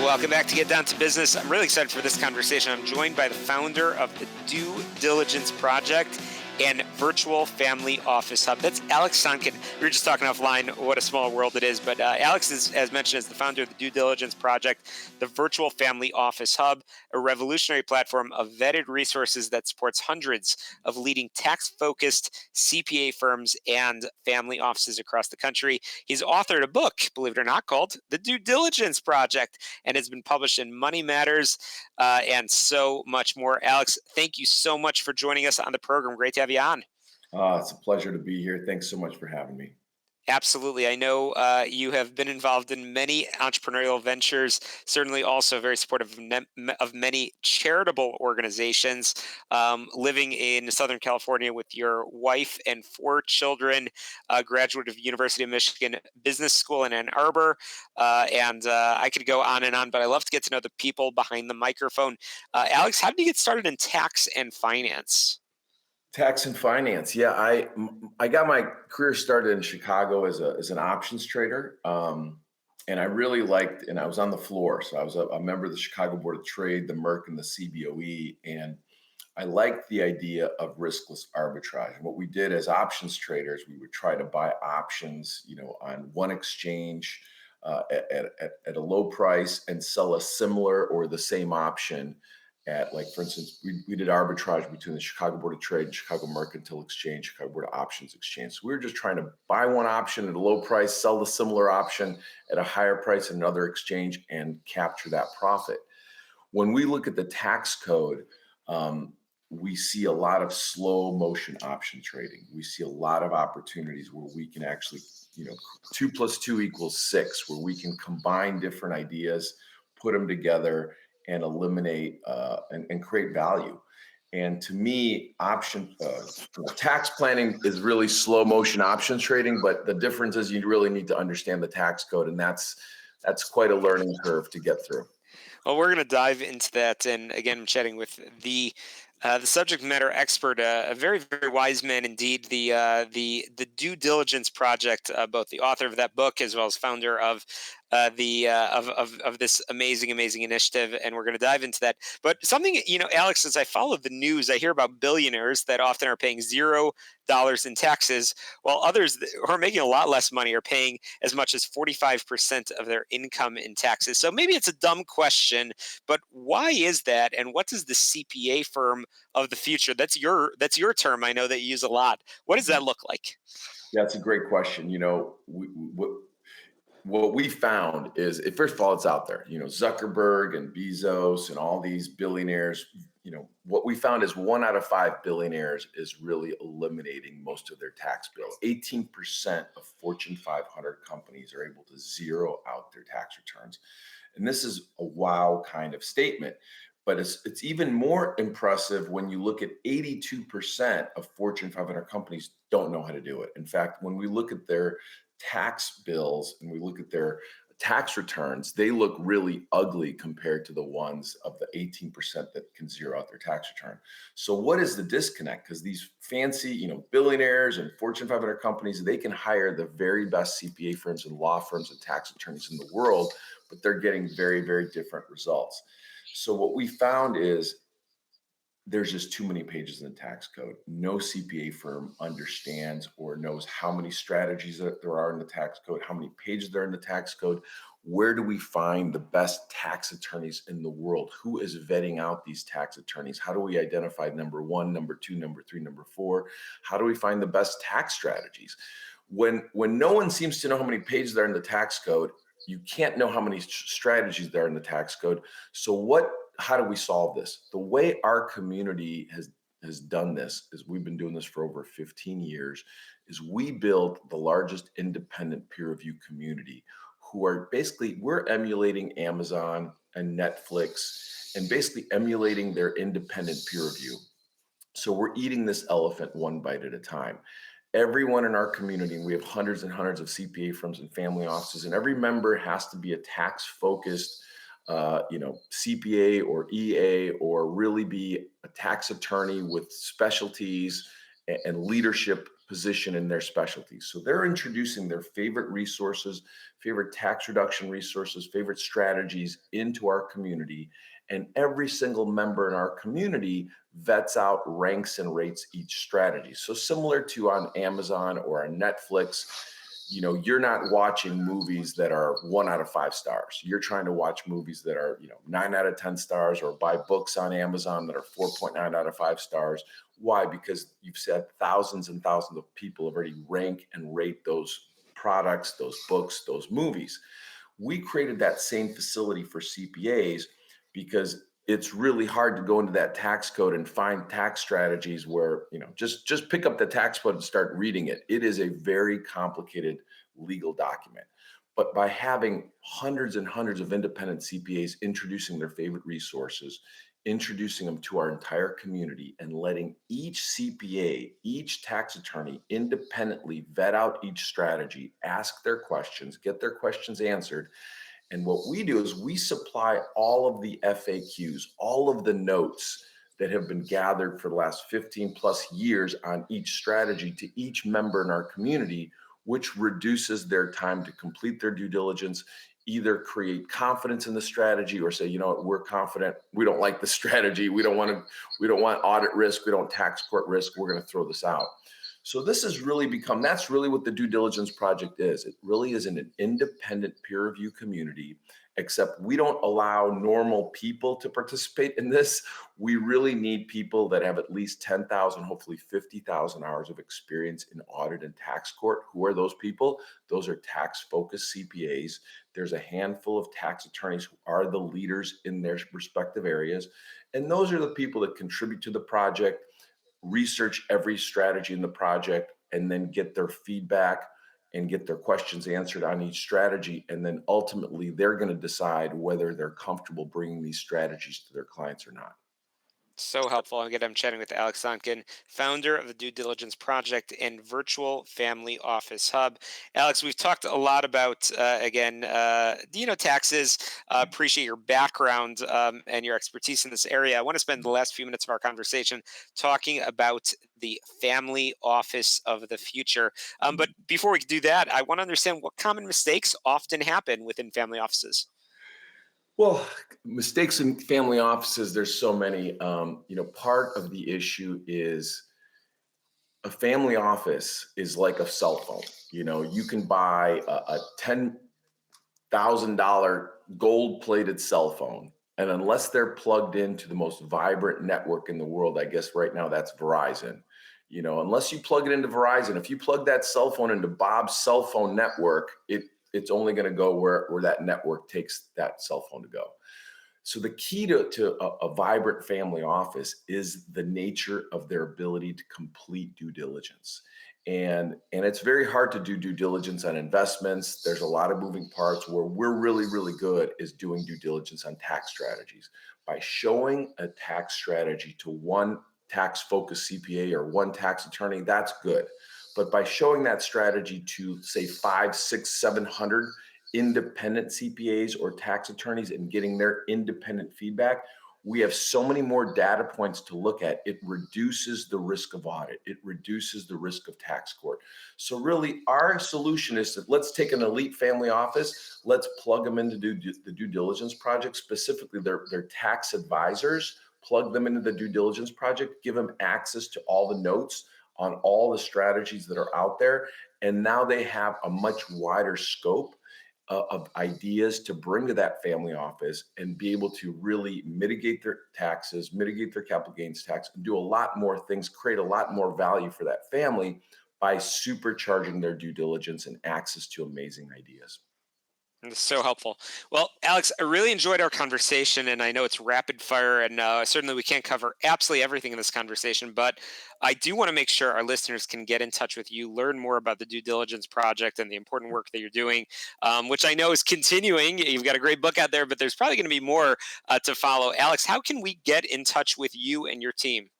welcome back to Get Down to Business. I'm really excited for this conversation. I'm joined by the founder of the Due Diligence Project and Virtual Family Office Hub. That's Alex Sonkin. We were just talking offline what a small world it is, but Alex is, as mentioned, is the founder of the Due Diligence Project, the Virtual Family Office Hub, a revolutionary platform of vetted resources that supports hundreds of leading tax-focused CPA firms and family offices across the country. He's authored a book, believe it or not, called The Due Diligence Project, and has been published in Money Matters and so much more. Alex, thank you so much for joining us on the program. Great to have you on. It's a pleasure to be here. Thanks so much for having me. Absolutely. I know you have been involved in many entrepreneurial ventures, certainly also very supportive of many charitable organizations, living in Southern California with your wife and 4 children, a graduate of University of Michigan Business School in Ann Arbor. And I could go on and on, but I love to get to know the people behind the microphone. Alex, how did you get started in tax and finance? Tax and finance. Yeah, I got my career started in Chicago as an options trader, and I really liked. And I was on the floor, so I was a member of the Chicago Board of Trade, the Merck, and the CBOE, and I liked the idea of riskless arbitrage. And what we did as options traders, we would try to buy options, on one exchange at a low price and sell a similar or the same option at, like, for instance, we did arbitrage between the Chicago Board of Trade and Chicago Mercantile Exchange, Chicago Board of Options Exchange. So we were just trying to buy one option at a low price, sell the similar option at a higher price at another exchange, and capture that profit. When we look at the tax code, we see a lot of slow motion option trading. We see a lot of opportunities where we can actually, 2 + 2 = 6, where we can combine different ideas, put them together, and eliminate and create value. And to me, tax planning is really slow motion options trading, but the difference is you really need to understand the tax code, and that's quite a learning curve to get through. Well, we're going to dive into that. And again, I'm chatting with the subject matter expert, a very, very wise man indeed, the Due Diligence Project, both the author of that book as well as founder of this amazing initiative, and we're going to dive into that. But something, Alex, as I follow the news, I hear about billionaires that often are paying $0 in taxes, while others who are making a lot less money are paying as much as 45% of their income in taxes. So maybe it's a dumb question, but why is that? And what does the CPA firm of the future? That's your term. I know that you use a lot. What does that look like? Yeah, that's a great question. What we found is, first of all, it's out there. Zuckerberg and Bezos and all these billionaires. What we found is 1 out of 5 billionaires is really eliminating most of their tax bill. 18% of Fortune 500 companies are able to zero out their tax returns, and this is a wow kind of statement. But it's even more impressive when you look at 82% of Fortune 500 companies don't know how to do it. In fact, when we look at their tax bills and we look at their tax returns, they look really ugly compared to the ones of the 18% that can zero out their tax return. So what is the disconnect? Because these fancy, billionaires and Fortune 500 companies, they can hire the very best CPA firms and law firms and tax attorneys in the world, but they're getting very, very different results. So what we found is there's just too many pages in the tax code. No CPA firm understands or knows how many strategies that there are in the tax code, how many pages there are in the tax code. Where do we find the best tax attorneys in the world? Who is vetting out these tax attorneys? How do we identify number 1, number 2, number 3, number 4? How do we find the best tax strategies? When no one seems to know how many pages there are in the tax code, you can't know how many strategies there are in the tax code. So how do we solve this? The way our community has done this is, we've been doing this for over 15 years, is we built the largest independent peer review community, who are we're emulating Amazon and Netflix and basically emulating their independent peer review. So we're eating this elephant one bite at a time. Everyone in our community, and we have hundreds and hundreds of CPA firms and family offices, and every member has to be a tax-focused CPA or EA, or really be a tax attorney with specialties and leadership position in their specialties. So they're introducing their favorite resources, favorite tax reduction resources, favorite strategies into our community. And every single member in our community vets out, ranks, and rates each strategy. So similar to on Amazon or on Netflix, you're not watching movies that are 1 out of 5 stars. You're trying to watch movies that are, 9 out of 10 stars, or buy books on Amazon that are 4.9 out of 5 stars. Why? Because you've said thousands and thousands of people have already rank and rate those products, those books, those movies. We created that same facility for CPAs because it's really hard to go into that tax code and find tax strategies where, just pick up the tax code and start reading it. It is a very complicated legal document. But by having hundreds and hundreds of independent CPAs introducing their favorite resources, introducing them to our entire community, and letting each CPA, each tax attorney independently vet out each strategy, ask their questions, get their questions answered. And what we do is we supply all of the FAQs, all of the notes that have been gathered for the last 15 plus years on each strategy to each member in our community, which reduces their time to complete their due diligence, either create confidence in the strategy or say, we're confident, we don't like the strategy, we don't want audit risk, we don't tax court risk, we're going to throw this out. So this has really become, that's really what the Due Diligence Project is. It really is an independent peer review community, except we don't allow normal people to participate in this. We really need people that have at least 10,000, hopefully 50,000 hours of experience in audit and tax court. Who are those people? Those are tax-focused CPAs. There's a handful of tax attorneys who are the leaders in their respective areas. And those are the people that contribute to the project, research every strategy in the project, and then get their feedback and get their questions answered on each strategy. And then ultimately, they're going to decide whether they're comfortable bringing these strategies to their clients or not. So helpful. Again, I'm chatting with Alex Sonkin, founder of the Due Diligence Project and Virtual Family Office Hub. Alex, we've talked a lot about, taxes. Appreciate your background and your expertise in this area. I want to spend the last few minutes of our conversation talking about the family office of the future. But before we do that, I want to understand what common mistakes often happen within family offices. Well, mistakes in family offices, there's so many. Part of the issue is a family office is like a cell phone. You can buy a $10,000 gold-plated cell phone, and unless they're plugged into the most vibrant network in the world, I guess right now that's Verizon. Unless you plug it into Verizon, if you plug that cell phone into Bob's cell phone network, it's only going to go where that network takes that cell phone to go. So the key to a vibrant family office is the nature of their ability to complete due diligence. And it's very hard to do due diligence on investments. There's a lot of moving parts. Where we're really, really good is doing due diligence on tax strategies. By showing a tax strategy to one tax-focused CPA or one tax attorney, that's good. But by showing that strategy to, say, 5, 6, 700 independent CPAs or tax attorneys and getting their independent feedback, we have so many more data points to look at. It reduces the risk of audit. It reduces the risk of tax court. So really, our solution is that let's take an elite family office, let's plug them into the due diligence project, specifically their tax advisors, plug them into the due diligence project, give them access to all the notes on all the strategies that are out there. And now they have a much wider scope of ideas to bring to that family office and be able to really mitigate their taxes, mitigate their capital gains tax, and do a lot more things, create a lot more value for that family by supercharging their due diligence and access to amazing ideas. It's so helpful. Well, Alex, I really enjoyed our conversation, and I know it's rapid fire, and certainly we can't cover absolutely everything in this conversation, but I do want to make sure our listeners can get in touch with you, learn more about the Due Diligence Project and the important work that you're doing, which I know is continuing. You've got a great book out there, but there's probably going to be more to follow. Alex, how can we get in touch with you and your team?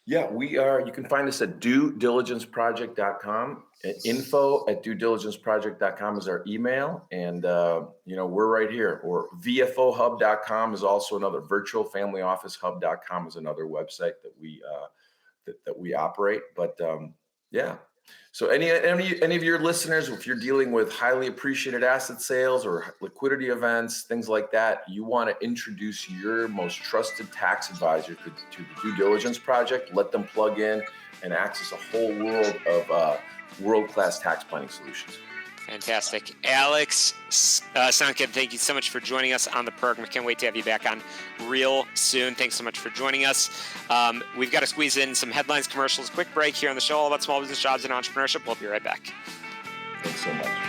Yeah, you can find us at duediligenceproject.com. Info@duediligenceproject.com is our email. And, we're right here. Or VFOhub.com is also another, virtualfamilyofficehub.com is another website that we operate. But yeah. So any of your listeners, if you're dealing with highly appreciated asset sales or liquidity events, things like that, you want to introduce your most trusted tax advisor to the due diligence project. Let them plug in and access a whole world of world-class tax planning solutions. Fantastic. Alex Sonkin, thank you so much for joining us on the program. I can't wait to have you back on real soon. Thanks so much for joining us. We've got to squeeze in some headlines, commercials, quick break here on the show all about small business, jobs, and entrepreneurship. We'll be right back. Thanks so much.